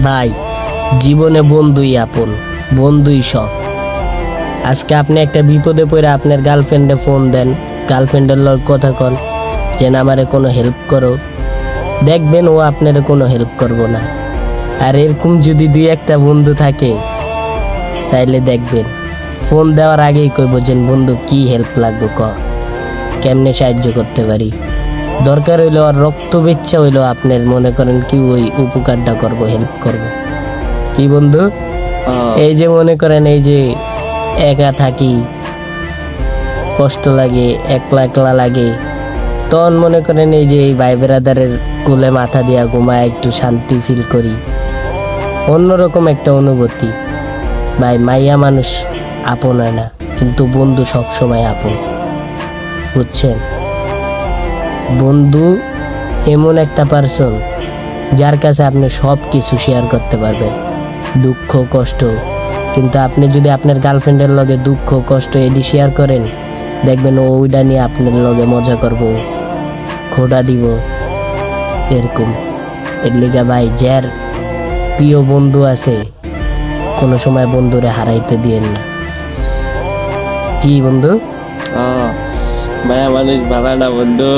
ভাই, জীবনে বন্ধুই আপন, বন্ধুই সব। আজকে আপনি একটা বিপদে পড়ে আপনার গার্লফ্রেন্ডে ফোন দেন, গার্লফ্রেন্ডের লগ কথা কন যে না আমারে কোনো হেল্প করো, দেখবেন ও আপনার কোনো হেল্প করবো না। আর এরকম যদি দুই একটা বন্ধু থাকে তাইলে দেখবেন ফোন দেওয়ার আগেই কইব যে বন্ধু কি হেল্প লাগবে, কেমনে সাহায্য করতে পারি। দরকার হইলো আর রক্ত বেচ্ছা হইলো আপনার মনে করেন কি ওই উপকারটা করব, হেল্প করব। কি বন্ধু, এই যে মনে করেন এই যে একা থাকি, কষ্ট লাগে, একলা একলা লাগে, তখন মনে করেন এই যে এই ভাই ব্রাদারের কোলে মাথা দিয়া ঘুমায় একটু শান্তি ফিল করি, অন্যরকম একটা অনুভূতি। ভাই, মাইয়া মানুষ আপন হয় না, কিন্তু বন্ধু সব সময় আপন, বুঝছেন? বন্ধু এমন একটা পার্সন যার কাছে আপনি সব কিছু শেয়ার করতে পারবেন, দুঃখ কষ্ট। কিন্তু আপনি যদি আপনার গার্লফ্রেন্ডের লগে দুঃখ কষ্ট এডি শেয়ার করেন, দেখবেন ও ওইটা নিয়ে আপনার লগে মজা করব, খোটা দিব, এরকম। এর লিগা ভাই, যার প্রিয় বন্ধু আছে কোনো সময় বন্ধুরে হারাইতে দিয়েন না। কি বন্ধু? মায়া মানুষ ভালো না বন্ধু।